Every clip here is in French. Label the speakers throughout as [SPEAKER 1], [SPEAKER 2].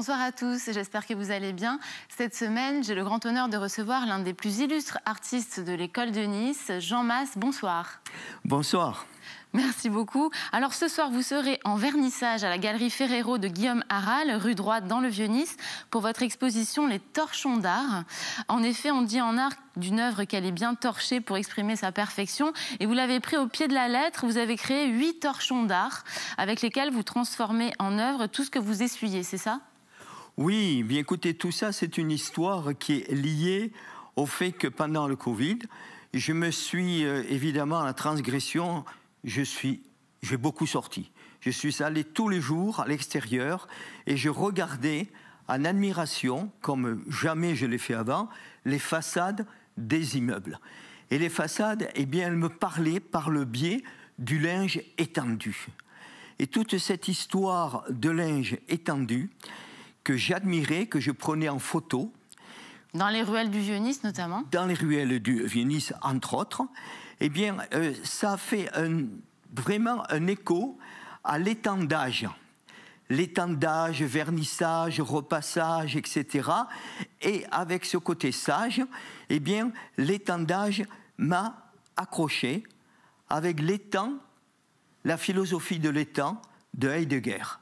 [SPEAKER 1] Bonsoir à tous, j'espère que vous allez bien. Cette semaine, j'ai le grand honneur de recevoir l'un des plus illustres artistes de l'école de Nice, Jean Mas. Bonsoir.
[SPEAKER 2] Bonsoir.
[SPEAKER 1] Merci beaucoup. Alors ce soir, vous serez en vernissage à la Galerie Ferrero de Guillaume Harral, rue Droite dans le Vieux-Nice, pour votre exposition Les Torchons d'art. En effet, on dit en art d'une œuvre qu'elle est bien torchée pour exprimer sa perfection. Et vous l'avez pris au pied de la lettre, vous avez créé 8 torchons d'art avec lesquels vous transformez en œuvre tout ce que vous essuyez, c'est ça ?
[SPEAKER 2] Oui, bien écoutez, tout ça, c'est une histoire qui est liée au fait que pendant le Covid, je me suis évidemment à la transgression. J'ai beaucoup sorti. Je suis allé tous les jours à l'extérieur et je regardais en admiration, comme jamais je l'ai fait avant, les façades des immeubles. Et les façades, eh bien, elles me parlaient par le biais du linge étendu. Et toute cette histoire de linge étendu que j'admirais, que je prenais en photo.
[SPEAKER 1] Dans les ruelles du Vieux-Nice notamment ? Dans les
[SPEAKER 2] ruelles du Vieux-Nice, entre autres. Eh bien, ça a fait vraiment un écho à l'étendage. L'étendage, vernissage, repassage, etc. Et avec ce côté sage, eh bien, l'étendage m'a accroché avec l'étang, la philosophie de l'étang de Heidegger.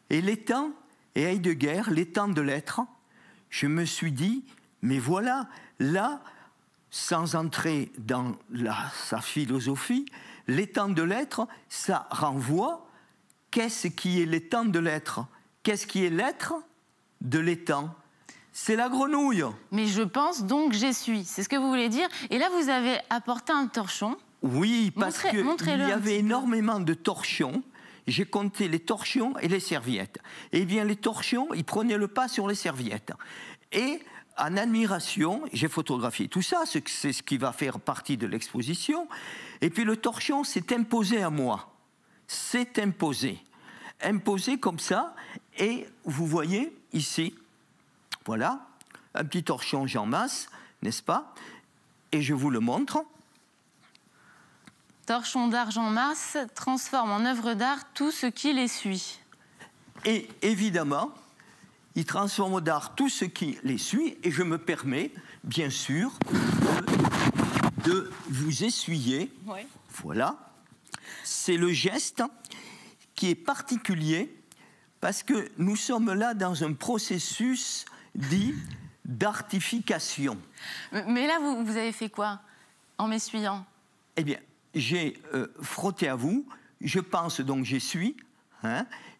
[SPEAKER 2] Et l'étang et Heidegger, l'étang de l'être, je me suis dit, mais voilà, là, sans entrer dans sa philosophie, l'étang de l'être, ça renvoie, qu'est-ce qui est l'étang de l'être ? Qu'est-ce qui est l'être de l'étang ? C'est la grenouille.
[SPEAKER 1] Mais je pense donc j'essuie, c'est ce que vous voulez dire. Et là, vous avez apporté un torchon.
[SPEAKER 2] Oui, parce qu'il y avait énormément de torchons. J'ai compté les torchons et les serviettes. Eh bien, les torchons, ils prenaient le pas sur les serviettes. Et en admiration, j'ai photographié tout ça, c'est ce qui va faire partie de l'exposition. Et puis le torchon s'est imposé à moi. C'est imposé. Imposé comme ça. Et vous voyez ici, voilà, un petit torchon Jean Mas, n'est-ce pas ? Et je vous le montre.
[SPEAKER 1] Torchon d'art Jean Mas transforme en œuvre d'art tout ce qui les suit.
[SPEAKER 2] Et évidemment, il transforme en art tout ce qui les suit, et je me permets, bien sûr, de vous essuyer. Oui. Voilà. C'est le geste qui est particulier, parce que nous sommes là dans un processus dit d'artification.
[SPEAKER 1] Mais là, vous avez fait quoi en m'essuyant ?
[SPEAKER 2] Eh bien, j'ai frotté à vous, je pense donc j'essuie,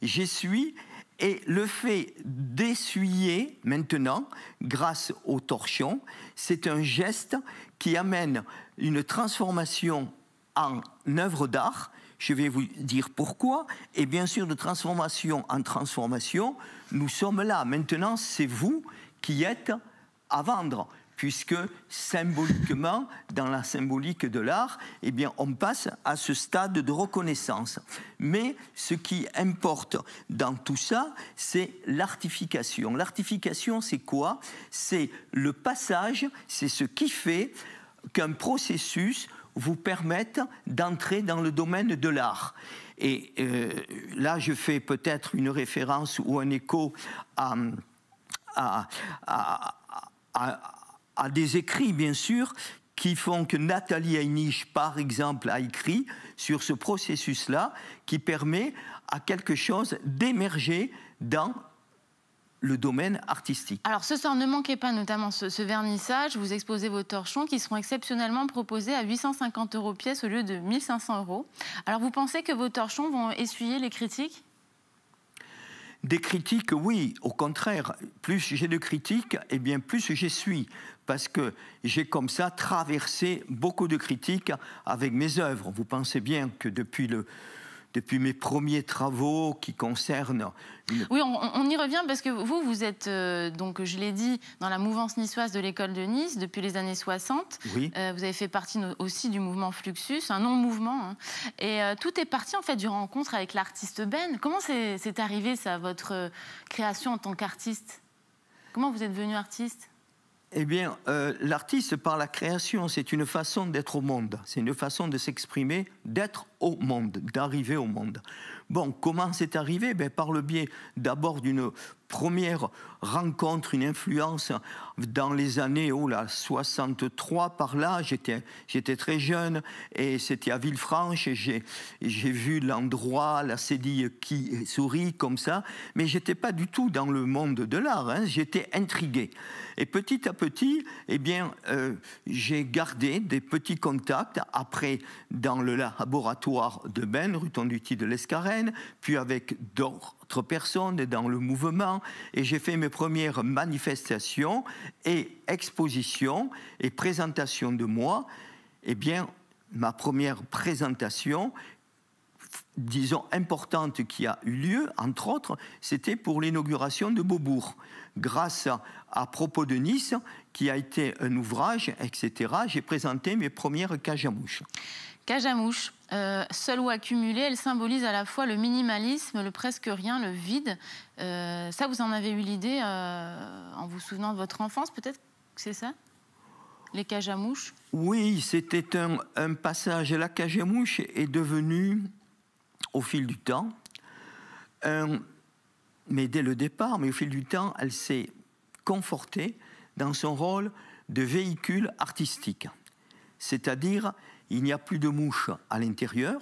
[SPEAKER 2] j'essuie, et le fait d'essuyer maintenant, grâce au torchon, c'est un geste qui amène une transformation en œuvre d'art. Je vais vous dire pourquoi, et bien sûr de transformation en transformation, nous sommes là. Maintenant, c'est vous qui êtes à vendre, puisque symboliquement, dans la symbolique de l'art, eh bien, on passe à ce stade de reconnaissance. Mais ce qui importe dans tout ça, c'est l'artification. L'artification, c'est quoi ? C'est le passage, c'est ce qui fait qu'un processus vous permette d'entrer dans le domaine de l'art. Et là, je fais peut-être une référence ou un écho à des écrits, bien sûr, qui font que Nathalie Heinisch, par exemple, a écrit sur ce processus-là, qui permet à quelque chose d'émerger dans le domaine artistique.
[SPEAKER 1] Alors ce soir, ne manquez pas notamment ce vernissage. Vous exposez vos torchons qui seront exceptionnellement proposés à 850 € pièce au lieu de 1500 €. Alors vous pensez que vos torchons vont essuyer les critiques ?
[SPEAKER 2] Des critiques, oui, au contraire. Plus j'ai de critiques, eh bien plus j'essuie. Parce que j'ai comme ça traversé beaucoup de critiques avec mes œuvres. Vous pensez bien que depuis mes premiers travaux qui concernent...
[SPEAKER 1] Oui, on y revient parce que vous êtes, donc je l'ai dit, dans la mouvance niçoise de l'école de Nice depuis les années 60.
[SPEAKER 2] Oui.
[SPEAKER 1] Vous avez fait partie aussi du mouvement Fluxus, un non-mouvement. Et tout est parti en fait d'une rencontre avec l'artiste Ben. Comment c'est arrivé ça, votre création en tant qu'artiste ? Comment vous êtes devenu artiste ?
[SPEAKER 2] Eh bien, l'artiste, par la création, c'est une façon d'être au monde. C'est une façon de s'exprimer, d'être au monde, d'arriver au monde. Bon, comment c'est arrivé? Par le biais d'abord d'une première rencontre, une influence dans les années 63 par là, j'étais très jeune et c'était à Villefranche et j'ai vu l'endroit, la Cédille qui sourit comme ça, mais j'étais pas du tout dans le monde de l'art, hein, j'étais intrigué. Et petit à petit, j'ai gardé des petits contacts, après dans le laboratoire de Ben, rue Tonduti de l'Escarène, puis avec d'autres personnes dans le mouvement, et j'ai fait mes premières manifestations et expositions et présentations de moi. Ma première présentation, disons importante, qui a eu lieu, entre autres, c'était pour l'inauguration de Beaubourg, grâce à Propos de Nice, qui a été un ouvrage, etc. J'ai présenté mes premières cages à mouches.
[SPEAKER 1] Cage à mouches, seule ou accumulée, elle symbolise à la fois le minimalisme, le presque rien, le vide. Ça, vous en avez eu l'idée en vous souvenant de votre enfance, peut-être que c'est ça? Les cages à mouches? Oui,
[SPEAKER 2] c'était un passage. La cage à mouches est devenue, au fil du temps, mais dès le départ, mais au fil du temps, elle s'est confortée dans son rôle de véhicule artistique. C'est-à-dire, il n'y a plus de mouches à l'intérieur,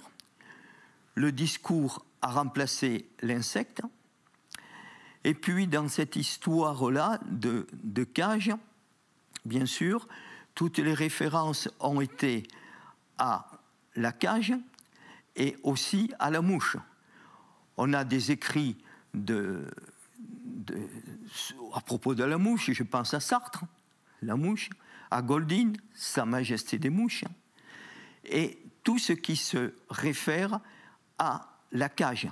[SPEAKER 2] le discours a remplacé l'insecte, et puis dans cette histoire-là de cage, bien sûr, toutes les références ont été à la cage et aussi à la mouche. On a des écrits à propos de la mouche, je pense à Sartre, la mouche, à Goldin, Sa Majesté des mouches, et tout ce qui se réfère à la cage.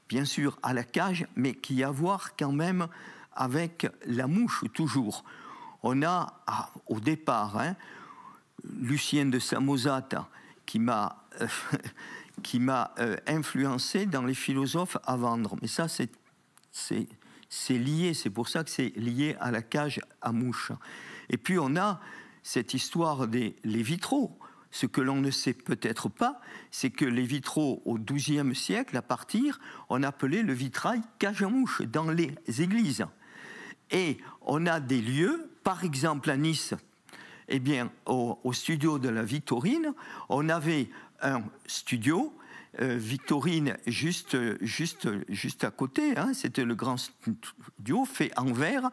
[SPEAKER 2] Bien sûr, à la cage, mais qui a à voir quand même avec la mouche, toujours. On a, au départ, Lucien de Samosate, qui m'a influencé dans les philosophes à vendre. Mais ça, c'est lié, c'est pour ça que c'est lié à la cage à mouches. Et puis on a cette histoire des vitraux. Ce que l'on ne sait peut-être pas, c'est que les vitraux au XIIe siècle, à partir, on appelait le vitrail cage à mouches dans les églises. Et on a des lieux, par exemple à Nice, au studio de la Victorine, on avait un studio, Victorine juste à côté, c'était le grand studio fait en verre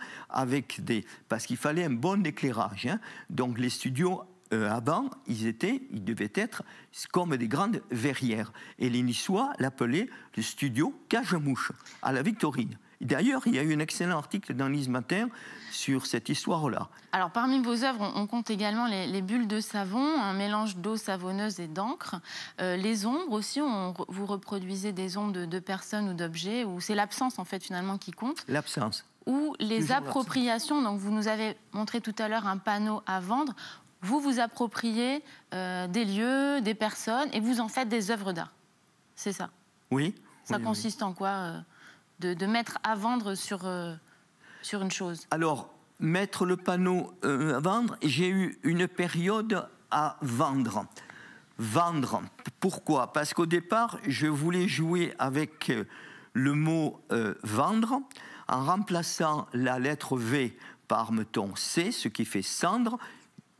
[SPEAKER 2] parce qu'il fallait un bon éclairage. Donc les studios avant, ils devaient être comme des grandes verrières. Et les Niçois l'appelaient le studio cage à mouches à la Victorine. D'ailleurs, il y a eu un excellent article dans Nice Matin sur cette histoire-là.
[SPEAKER 1] Alors, parmi vos œuvres, on compte également les bulles de savon, un mélange d'eau savonneuse et d'encre. Les ombres aussi, vous reproduisez des ombres de personnes ou d'objets, ou c'est l'absence, en fait, finalement, qui compte?
[SPEAKER 2] L'absence.
[SPEAKER 1] Ou les toujours appropriations. Donc, vous nous avez montré tout à l'heure un panneau à vendre. Vous vous appropriez des lieux, des personnes, et vous en faites des œuvres d'art. C'est ça?
[SPEAKER 2] Oui.
[SPEAKER 1] Ça consiste en quoi de mettre à vendre sur une chose?
[SPEAKER 2] Alors, mettre le panneau à vendre, j'ai eu une période à vendre. Vendre, pourquoi? Parce qu'au départ, je voulais jouer avec le mot vendre, en remplaçant la lettre V par, mettons, C, ce qui fait cendre.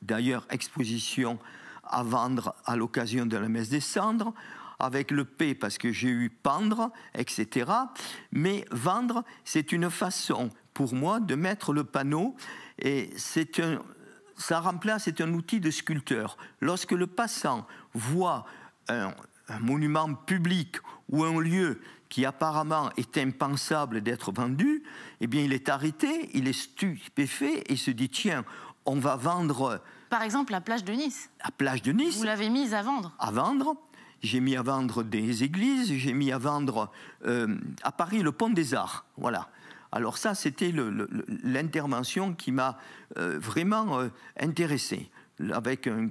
[SPEAKER 2] D'ailleurs, exposition à vendre à l'occasion de la messe des cendres, avec le P parce que j'ai eu pendre, etc. Mais vendre, c'est une façon pour moi de mettre le panneau, et c'est un outil de sculpteur. Lorsque le passant voit un monument public ou un lieu qui apparemment est impensable d'être vendu, eh bien il est arrêté, il est stupéfait et se dit tiens, on va vendre...
[SPEAKER 1] Par exemple, la plage de Nice.
[SPEAKER 2] La plage de Nice.
[SPEAKER 1] Vous l'avez mise à vendre.
[SPEAKER 2] À vendre. J'ai mis à vendre des églises, j'ai mis à vendre à Paris le Pont des Arts. Voilà. Alors ça, c'était l'intervention qui m'a vraiment intéressé. Avec une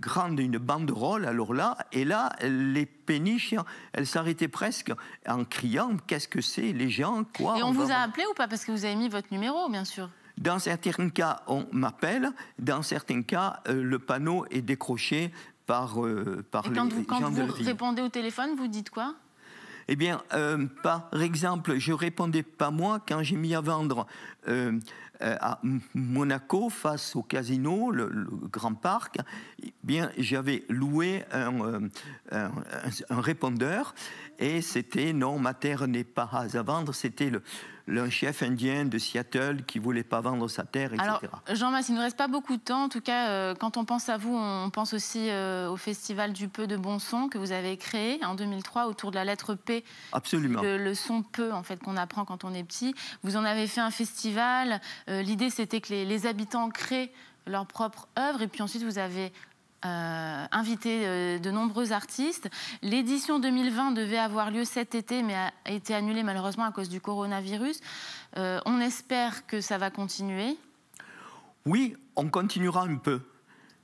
[SPEAKER 2] banderole, alors là, et là, les péniches, elles s'arrêtaient presque en criant « Qu'est-ce que c'est, les gens, quoi ?»
[SPEAKER 1] Et on vous a appelé ou pas? Parce que vous avez mis votre numéro, bien sûr.
[SPEAKER 2] Dans certains cas, on m'appelle. Dans certains cas, le panneau est décroché par
[SPEAKER 1] Et
[SPEAKER 2] les
[SPEAKER 1] quand
[SPEAKER 2] gens de
[SPEAKER 1] vous
[SPEAKER 2] la ville.
[SPEAKER 1] répondez au téléphone, vous dites quoi?
[SPEAKER 2] Eh bien, par exemple, je répondais pas moi quand j'ai mis à vendre à Monaco, face au casino, le Grand Parc. Eh bien, j'avais loué un répondeur et c'était non, ma terre n'est pas à vendre. C'était un chef indien de Seattle qui voulait pas vendre sa terre, etc.
[SPEAKER 1] Alors, Jean-Mas, il ne nous reste pas beaucoup de temps. En tout cas, quand on pense à vous, on pense aussi au Festival du Peu de Bon Son que vous avez créé en 2003 autour de la lettre P.
[SPEAKER 2] Absolument.
[SPEAKER 1] Le son Peu, en fait, qu'on apprend quand on est petit. Vous en avez fait un festival. L'idée, c'était que les habitants créent leur propre œuvre. Et puis ensuite, vous avez invité de nombreux artistes. L'édition 2020 devait avoir lieu cet été, mais a été annulée malheureusement à cause du coronavirus. On espère que ça va continuer.
[SPEAKER 2] Oui, on continuera un peu.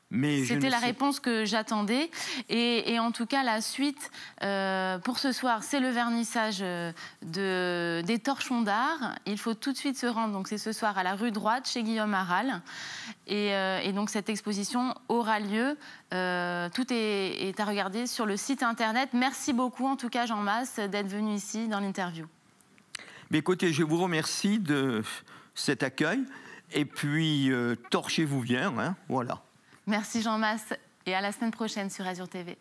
[SPEAKER 1] C'était la réponse que j'attendais. Et en tout cas, la suite, pour ce soir, c'est le vernissage des torchons d'art. Il faut tout de suite se rendre, donc c'est ce soir à la rue Droite, chez Guillaume Aral. Et donc cette exposition aura lieu. Tout est à regarder sur le site internet. Merci beaucoup, en tout cas, Jean-Mas, d'être venu ici dans l'interview.
[SPEAKER 2] Mais écoutez, je vous remercie de cet accueil. Et puis, torchez-vous bien, hein, voilà.
[SPEAKER 1] Merci Jean-Mas et à la semaine prochaine sur Azur TV.